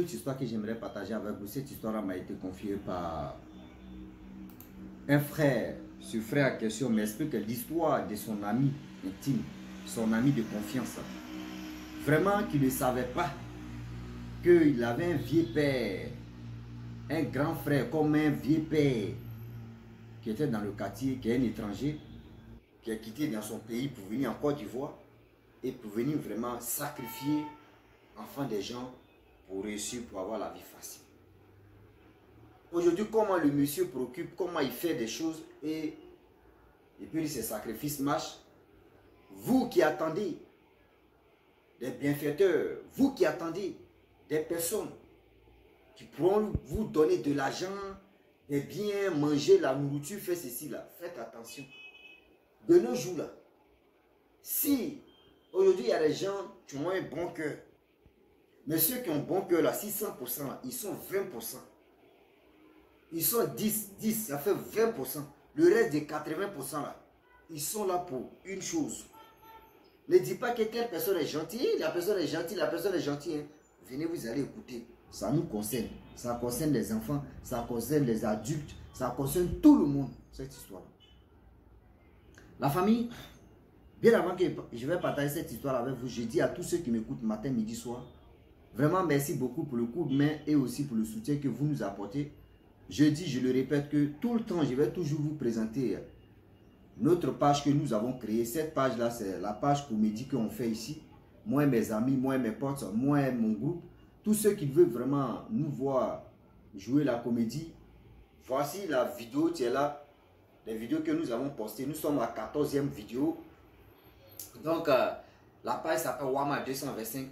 Une histoire que j'aimerais partager avec vous, cette histoire m'a été confiée par un frère. Ce frère en question m'explique l'histoire de son ami intime, son ami de confiance. Vraiment qu'il ne savait pas qu'il avait un vieux père, un grand frère comme un vieux père qui était dans le quartier, qui est un étranger, qui a quitté dans son pays pour venir en Côte d'Ivoire et pour venir vraiment sacrifier enfants des gens pour réussir, pour avoir la vie facile. Aujourd'hui, comment le monsieur préoccupe, comment il fait des choses et puis ses sacrifices marchent. Vous qui attendez des bienfaiteurs, vous qui attendez des personnes qui pourront vous donner de l'argent, des biens, manger, la nourriture, faites ceci là, faites attention. De nos jours là, si aujourd'hui il y a des gens qui ont un bon cœur, mais ceux qui ont un bon cœur là, 600% là, ils sont 20%. Ils sont 10, ça fait 20%. Le reste des 80% là, ils sont là pour une chose. Ne dites pas que telle personne est gentille, la personne est gentille, la personne est gentille. Hein. Venez, vous allez écouter. Ça nous concerne. Ça concerne les enfants, ça concerne les adultes, ça concerne tout le monde, cette histoire. La famille, bien avant que je vais partager cette histoire avec vous, je dis à tous ceux qui m'écoutent matin, midi, soir, vraiment merci beaucoup pour le coup de main et aussi pour le soutien que vous nous apportez. Je dis, je le répète que tout le temps, je vais toujours vous présenter notre page que nous avons créée. Cette page-là, c'est la page comédie qu'on fait ici. Moi et mes amis, moi et mes potes, moi et mon groupe. Tous ceux qui veulent vraiment nous voir jouer la comédie, voici la vidéo, tu es là. Les vidéos que nous avons postées. Nous sommes à la 14e vidéo. Donc, la page s'appelle Wama 225.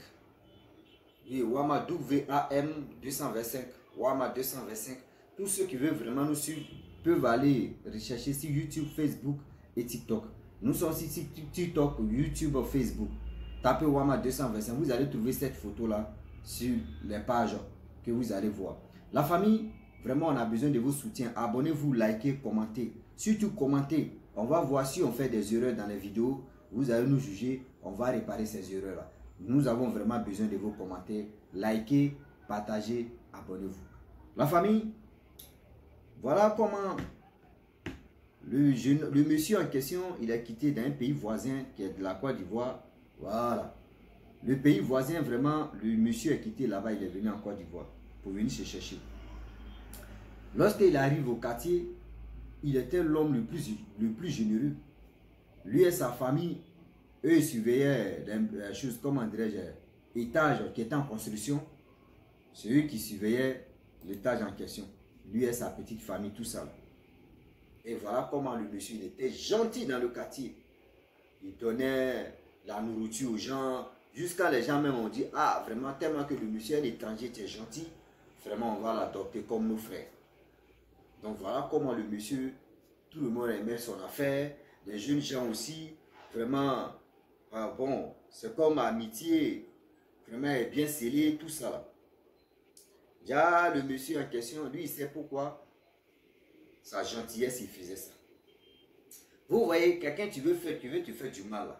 Oui, Wama WAM 225. Wama 225. Tous ceux qui veulent vraiment nous suivre peuvent aller rechercher sur YouTube, Facebook et TikTok. Nous sommes sur TikTok, YouTube, Facebook. Tapez Wama 225. Vous allez trouver cette photo-là sur les pages que vous allez voir. La famille, vraiment, on a besoin de vos soutiens. Abonnez-vous, likez, commentez. Surtout, commentez. On va voir si on fait des erreurs dans les vidéos. Vous allez nous juger. On va réparer ces erreurs-là. Nous avons vraiment besoin de vos commentaires. Likez, partagez, abonnez-vous. La famille, voilà comment le monsieur en question, il a quitté d'un pays voisin qui est de la Côte d'Ivoire. Voilà. Le pays voisin, vraiment, le monsieur a quitté là-bas, il est venu en Côte d'Ivoire pour venir se chercher. Lorsqu'il arrive au quartier, il était l'homme le plus généreux. Lui et sa famille, eux, ils surveillaient des choses, comment dirais-je, étage qui était en construction. C'est eux qui surveillaient l'étage en question. Lui et sa petite famille, tout ça. Et voilà comment le monsieur, il était gentil dans le quartier. Il donnait la nourriture aux gens. Jusqu'à les gens même ont dit, ah vraiment, tellement que le monsieur est étranger, était gentil. Vraiment, on va l'adopter comme nos frères. Donc voilà comment le monsieur, tout le monde aimait son affaire. Les jeunes gens aussi, vraiment, bon, c'est comme amitié, vraiment bien scellé, tout ça là. Déjà, le monsieur en question, lui, il sait pourquoi sa gentillesse, il faisait ça. Vous voyez, quelqu'un, tu veux te faire du mal là.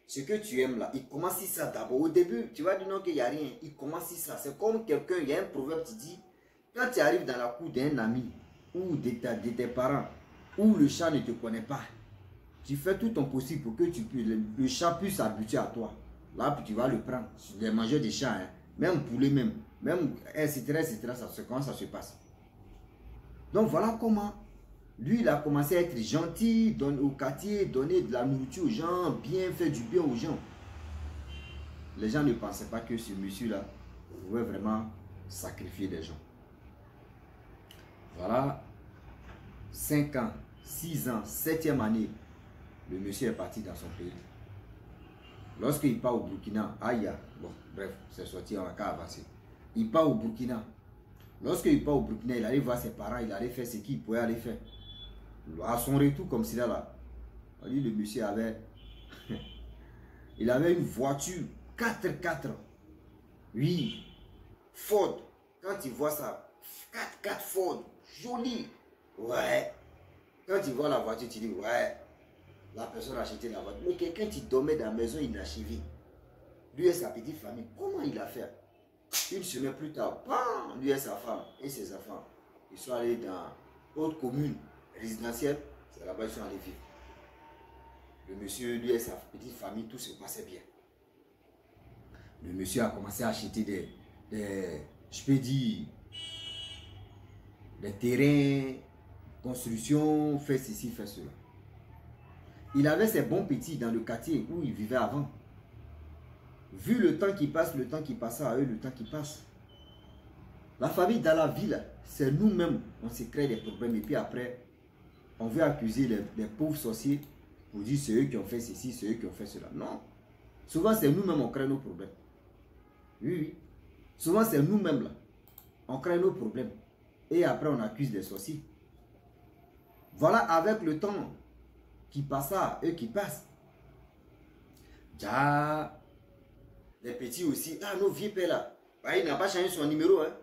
Ce que tu aimes là, il commence ça d'abord. Au début, tu vas dire non qu'il n'y a rien. Il commence ça. C'est comme quelqu'un, il y a un proverbe qui dit, quand tu arrives dans la cour d'un ami ou de tes parents, où le chat ne te connaît pas, tu fais tout ton possible pour que le chat puisse s'habituer à toi. Là, tu vas le prendre. Les mangeurs des chats, hein, même poulet même, etc., comment ça se passe. Donc voilà comment lui, il a commencé à être gentil, donner au quartier, donner de la nourriture aux gens, bien faire du bien aux gens. Les gens ne pensaient pas que ce monsieur-là pouvait vraiment sacrifier des gens. Voilà, 5 ans, 6 ans, 7e année, le monsieur est parti dans son pays. Lorsqu'il part au Burkina, aïe, bon, bref, c'est sorti, on va qu'à avancer. Il part au Burkina. Lorsqu'il part au Burkina, il allait voir ses parents, il allait faire ce qu'il pouvait aller faire. À son retour, comme cela là, le monsieur avait, il avait une voiture 4x4. Oui, Ford. Quand tu vois ça, 4x4 Ford, joli. Ouais. Quand tu vois la voiture, tu dis, ouais, la personne a acheté la voiture. Mais quelqu'un qui dormait dans la maison inachevé, lui et sa petite famille, comment il a fait? Une semaine plus tard, bam, lui et sa femme et ses enfants, ils sont allés dans autre commune résidentielle. C'est là-bas qu'ils sont allés vivre. Le monsieur, lui et sa petite famille, tout se passait bien. Le monsieur a commencé à acheter je peux dire, des terrains, construction, fait ceci, fait cela. Il avait ses bons petits dans le quartier où il vivait avant. Vu le temps qui passe, le temps qui passait à eux, le temps qui passe. La famille dans la ville, c'est nous-mêmes, on se crée des problèmes. Et puis après, on veut accuser les pauvres sorciers pour dire c'est eux qui ont fait ceci, c'est eux qui ont fait cela. Non. Souvent, c'est nous-mêmes on crée nos problèmes. Oui, oui. Souvent, c'est nous-mêmes là. On crée nos problèmes. Et après, on accuse les sorciers. Voilà, avec le temps qui passe à eux qui passent. Ja, les petits aussi. Ah, nos vieux pères là. Ah, il n'a pas changé son numéro. Hein.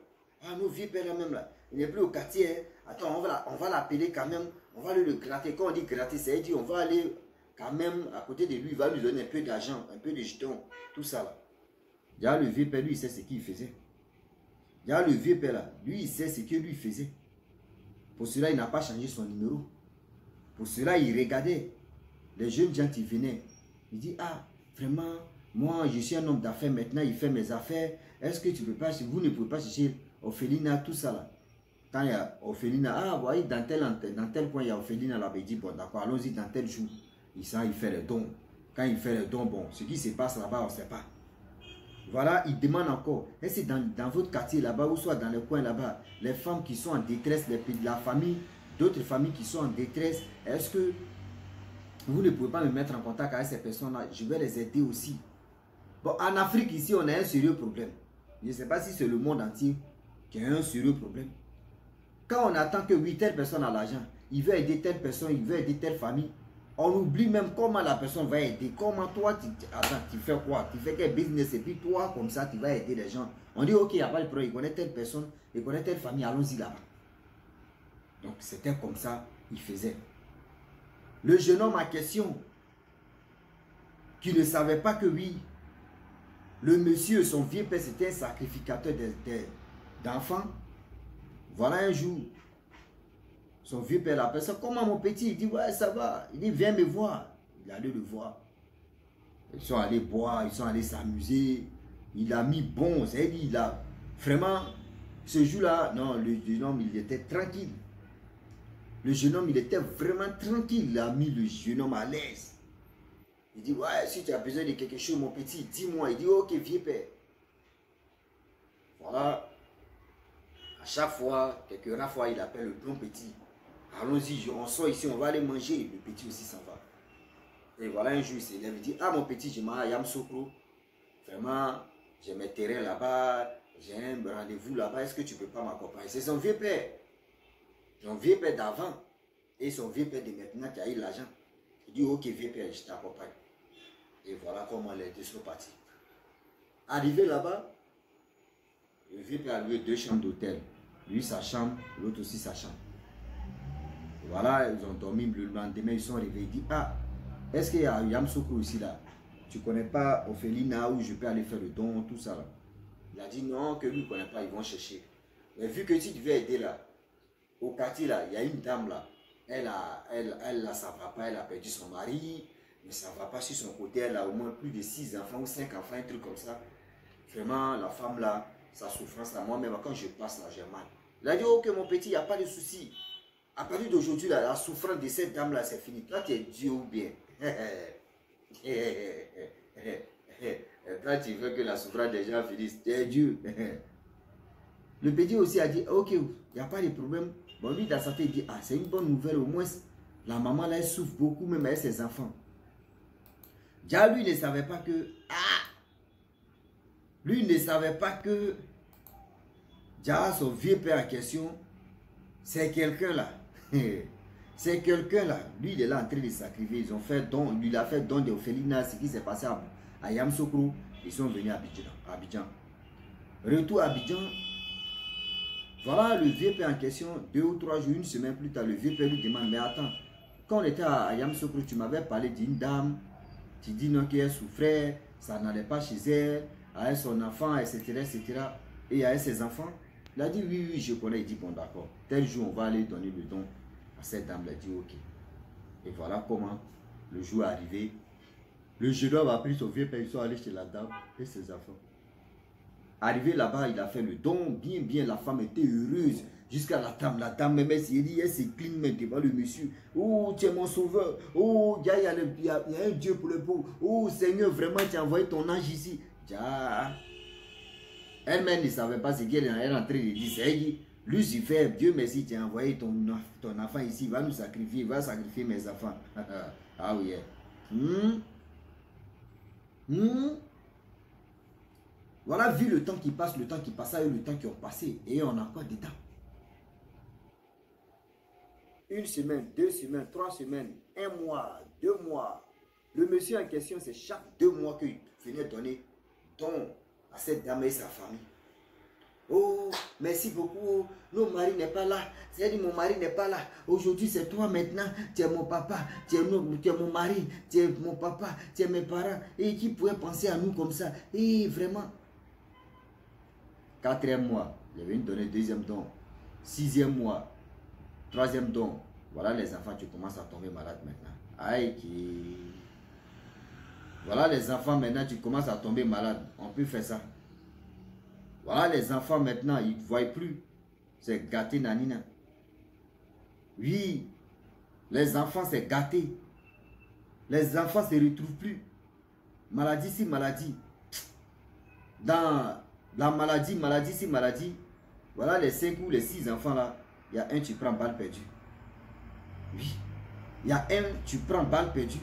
Ah, nos vieux pères là même là. Il n'est plus au quartier. Hein. Attends, on va l'appeler quand même. On va le gratter. Quand on dit gratter, c'est dire on va aller quand même à côté de lui. Il va lui donner un peu d'argent, un peu de jetons. Tout ça là. Ja, le vieux père, lui, il sait ce qu'il faisait. Ja, le vieux père là. Lui, il sait ce que lui faisait. Pour cela, il n'a pas changé son numéro. Pour cela, il regardait les jeunes gens qui venaient. Il dit, ah, vraiment, moi, je suis un homme d'affaires maintenant, il fait mes affaires. Est-ce que tu peux pas, vous ne pouvez pas chercher Ophelina, tout ça là. Quand il y a Ophelina, ah, vous voyez, dans tel coin, il y a Ophelina là, il dit, bon, d'accord, allons-y dans tel jour. Il fait les dons. Quand il fait les dons, bon, ce qui se passe là-bas, on ne sait pas. Voilà, il demande encore, est-ce que dans votre quartier là-bas, ou soit dans le coin là-bas, les femmes qui sont en détresse, la famille, d'autres familles qui sont en détresse, est-ce que vous ne pouvez pas me mettre en contact avec ces personnes-là? Je vais les aider aussi. Bon, en Afrique, ici, on a un sérieux problème. Je ne sais pas si c'est le monde entier qui a un sérieux problème. Quand on attend que 8 telle personne a l'argent, il veut aider telle personne, il veut aider telle famille, on oublie même comment la personne va aider. Comment toi, tu fais quoi? Tu fais quel business et puis toi, comme ça, tu vas aider les gens. On dit, ok, il n'y a pas de problème, il connaît telle personne, il connaît telle famille, allons-y là-bas. Donc, c'était comme ça il faisait. Le jeune homme en question, qui ne savait pas que oui, le monsieur, son vieux père, c'était un sacrificateur d'enfants. Voilà un jour, son vieux père l'appelle ça. Comment mon petit? Il dit, ouais, ça va. Il dit, viens me voir. Il allait le voir. Ils sont allés boire, ils sont allés s'amuser. Il a mis bon, c'est-à-dire, il a vraiment, ce jour-là, non, le jeune homme, il était tranquille. Le jeune homme, il était vraiment tranquille. Il a mis le jeune homme à l'aise. Il dit, ouais, si tu as besoin de quelque chose, mon petit, dis-moi. Il dit, ok, vieux père. Voilà. À chaque fois, quelques rares fois, il appelle le bon petit. Allons-y, on sort ici, on va aller manger. Le petit aussi s'en va. Et voilà, un jour, il s'élève, il dit, ah, mon petit, je m'appelle Yamsokro. Vraiment, j'ai mes terrains là-bas. J'ai un rendez-vous là-bas. Est-ce que tu ne peux pas m'accompagner? C'est son vieux père. Son vieux père d'avant et son vieux père de maintenant qui a eu l'argent. Il dit, ok, vieux père, je t'accompagne. Et voilà comment les deux sont partis. Arrivé là-bas, le vieux père a loué 2 chambres d'hôtel. Lui, sa chambre, l'autre aussi sa chambre. Et voilà, ils ont dormi le lendemain, ils sont réveillés. Il dit, ah, est-ce qu'il y a Yamsokro ici là? Tu ne connais pas Ophelina où je peux aller faire le don, tout ça là? Il a dit non, que lui ne connaît pas, ils vont chercher. Mais vu que si tu veux aider là, au quartier là, il y a une dame là, elle là, ça ne va pas, elle a perdu son mari, mais ça ne va pas sur son côté, elle a au moins plus de 6 enfants ou 5 enfants, un truc comme ça. Vraiment, la femme là, sa souffrance là, moi-même, quand je passe là, j'ai mal. Il a dit, ok mon petit, il n'y a pas de souci. À partir d'aujourd'hui, la souffrance de cette dame là, c'est fini. Toi, tu es Dieu ou bien. Toi, tu veux que la souffrance des gens finisse, tu es Dieu. Le petit aussi a dit, ok, il n'y a pas de problème. Bon, lui, dans sa tête, il dit, ah, c'est une bonne nouvelle, au moins, la maman, là, elle souffre beaucoup, même avec ses enfants. Déjà, lui, ne savait pas que, lui, ne savait pas que, déjà, son vieux père en question, c'est quelqu'un là. C'est quelqu'un là. Lui, il est là en train de sacrifier. Ils ont fait don, lui, il a fait don de Ophelina, ce qui s'est passé à Yamsokro. Ils sont venus à Abidjan. Retour à Abidjan. Voilà le vieux père en question, 2 ou 3 jours, une semaine plus tard, le vieux père lui demande, mais attends, quand on était à Yamsokro, tu m'avais parlé d'une dame, tu dis non qu'elle souffrait, ça n'allait pas chez elle, avec son enfant, etc., etc. Et il y a ses enfants. Il a dit, oui, oui, je connais. Il dit, bon, d'accord. Tel jour, on va aller donner le don à cette dame. Il a dit, ok. Et voilà comment le jour est arrivé. Le jeune homme a pris son vieux père, ils sont allés chez la dame et ses enfants. Arrivé là-bas, il a fait le don, bien, bien, la femme était heureuse. Jusqu'à la dame même, elle s'incline même devant le monsieur. Oh, tu es mon sauveur. Oh, il y a un Dieu pour le pauvre. Oh, Seigneur, vraiment, tu as envoyé ton ange ici. Elle-même ne savait pas ce qu'elle est en train de dire. C'est elle dit, Lucifer, Dieu merci, tu as envoyé ton enfant ici, il va nous sacrifier, il va sacrifier mes enfants. Ah oui. Voilà, vu le temps qui passe, le temps qui passe, et le temps qui a passé, et on a quoi dedans? 1 semaine, 2 semaines, 3 semaines, 1 mois, 2 mois. Le monsieur en question, c'est chaque 2 mois qu'il venait donner don à cette dame et sa famille. Oh, merci beaucoup. Mon mari n'est pas là. C'est-à-dire, mon mari n'est pas là. Aujourd'hui, c'est toi maintenant. Tu es mon papa. Tu es mon mari. Tu es mon papa. Tu es mes parents. Et qui pourrait penser à nous comme ça? Et vraiment. 4e mois, il avait donné 2e don. 6e mois, 3e don. Voilà les enfants, tu commences à tomber malade maintenant. Aïe, qui. Voilà les enfants maintenant, tu commences à tomber malade. On peut faire ça. Voilà les enfants maintenant, ils ne voient plus. C'est gâté nanina. Oui, les enfants c'est gâté. Les enfants ne se retrouvent plus. Maladie si maladie. Dans la maladie, maladie si maladie. Voilà les 5 ou les 6 enfants là. Il y a un, tu prends balle perdue. Oui. Il y a un, tu prends balle perdue.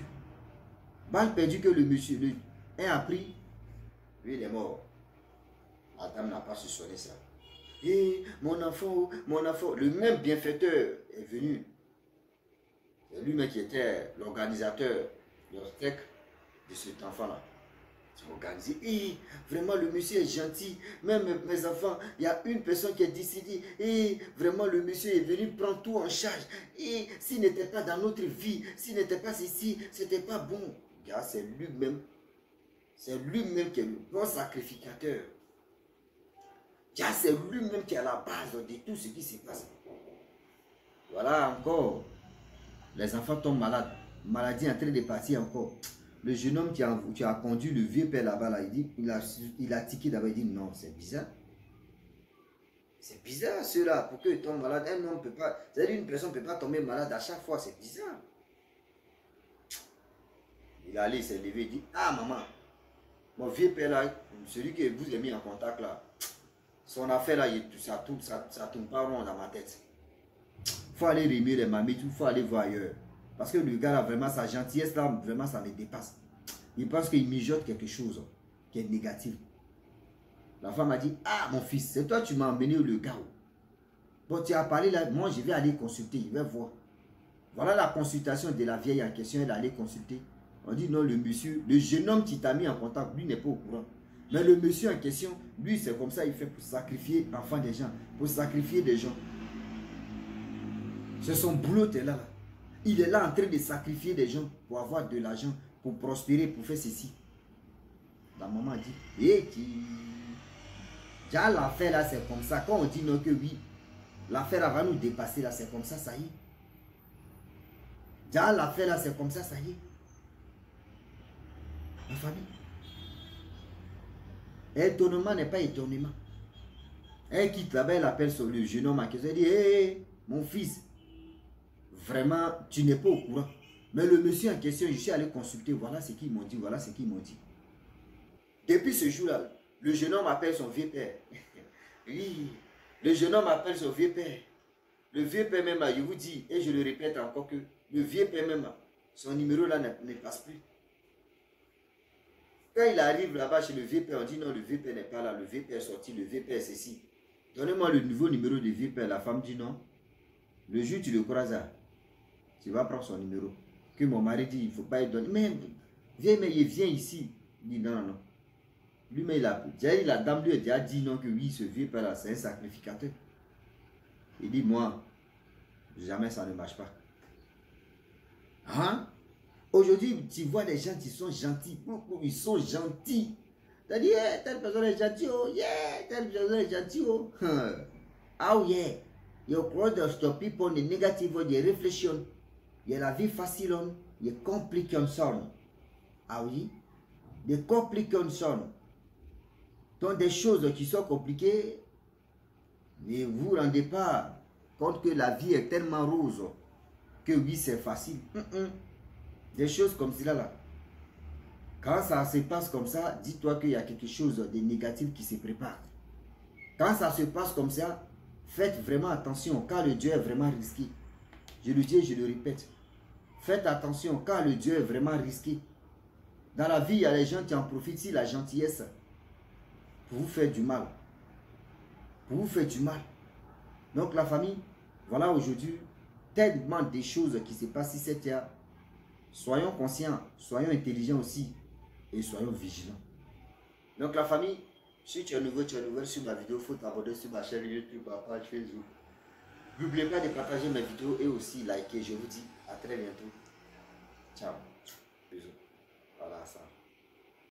Balle perdue que le monsieur, un a pris. Lui il est mort. La dame n'a pas su sonner ça. Et mon enfant, le même bienfaiteur est venu. C'est lui-même qui était l'organisateur de l'obsèque de cet enfant-là. C'est organisé. Et vraiment, le monsieur est gentil. Même mes enfants, il y a une personne qui est décédée. Et vraiment, le monsieur est venu prendre tout en charge. Et s'il n'était pas dans notre vie, s'il n'était pas ici, c'était pas bon. C'est lui-même. C'est lui-même qui est le bon sacrificateur. C'est lui-même qui est à la base de tout ce qui se passe. Voilà encore. Les enfants tombent malades. Maladie en train de partir encore. Le jeune homme qui a conduit le vieux père là-bas, là, il a tiqué d'abord. Il dit non, c'est bizarre. C'est bizarre cela. Pourquoi il tombe malade? Un homme peut pas. C'est-à-dire une personne ne peut pas tomber malade à chaque fois. C'est bizarre. Il est allé, il s'est levé, il dit ah maman, mon vieux père là, celui que vous avez mis en contact là. Son affaire là, ça tourne pas rond dans ma tête. Il faut aller remuer les mamies, il faut aller voir ailleurs. Parce que le gars là, vraiment, sa gentillesse là, vraiment, ça me dépasse. Il pense qu'il mijote quelque chose qui est négatif. La femme a dit, ah mon fils, c'est toi tu m'as emmené le gars. Bon, tu as parlé là, moi je vais aller consulter, je vais voir. Voilà la consultation de la vieille en question, elle allait consulter. On dit non, le monsieur, le jeune homme qui t'a mis en contact, lui n'est pas au courant. Mais le monsieur en question, lui, c'est comme ça, il fait pour sacrifier enfants des gens, pour sacrifier des gens. C'est son boulot, t'es là. Il est là en train de sacrifier des gens pour avoir de l'argent, pour prospérer, pour faire ceci. La maman dit, et qui... Déjà l'affaire là, c'est comme ça. Quand on dit non que oui, l'affaire va nous dépasser là, c'est comme ça, ça y est. Déjà l'affaire là, c'est comme ça, ça y est. La famille. Étonnement n'est pas étonnement. Elle quitte là-bas, elle appelle le jeune homme à question. Elle dit, hé, mon fils, vraiment, tu n'es pas au courant. Mais le monsieur en question, je suis allé consulter, voilà ce qu'ils m'ont dit, voilà ce qu'ils m'ont dit. Depuis ce jour-là, le jeune homme appelle son vieux père. Oui, le jeune homme appelle son vieux père. Le vieux père même, je vous dis, et je le répète encore que, le vieux père même, son numéro là ne passe plus. Quand il arrive là-bas chez le vieux père, on dit non, le vieux père n'est pas là, le vieux père est sorti, le vieux père est ceci. Donnez-moi le nouveau numéro du vieux père. La femme dit non. Le jour tu le croises, tu vas prendre son numéro. Que mon mari dit, il ne faut pas lui donner. Mais viens, mais il vient ici. Il dit non, non, non. Lui, mais la dame lui a déjà dit non, que oui, ce vieux père là, c'est un sacrificateur. Il dit, moi, jamais ça ne marche pas. Hein? Aujourd'hui, tu vois des gens qui sont gentils. Ils sont gentils. Tu as dit, yeah, telle personne est gentille, oh, yeah, telle personne est gentille, oh. Oh yeah, you cross the people, the negative, the réflexion, il y a la vie facile, il y a complication. Ah oui, des complications. Donc des choses qui sont compliquées, mais vous ne vous rendez pas compte que la vie est tellement rose que oui, c'est facile. Des choses comme cela là. Quand ça se passe comme ça, dis-toi qu'il y a quelque chose de négatif qui se prépare. Quand ça se passe comme ça, faites vraiment attention car le Dieu est vraiment risqué. Je le dis et je le répète. Faites attention car le Dieu est vraiment risqué. Dans la vie, il y a les gens qui en profitent si la gentillesse pour vous faire du mal. Pour vous faire du mal. Donc la famille, voilà aujourd'hui tellement des choses qui se passent sur cette terre. Soyons conscients, soyons intelligents aussi et soyons vigilants. Donc la famille, si tu es nouveau sur ma vidéo, il faut t'abonner sur ma chaîne YouTube, ma page Facebook. N'oubliez pas de partager mes vidéos et aussi liker. Je vous dis à très bientôt. Ciao. Bisous. Voilà ça.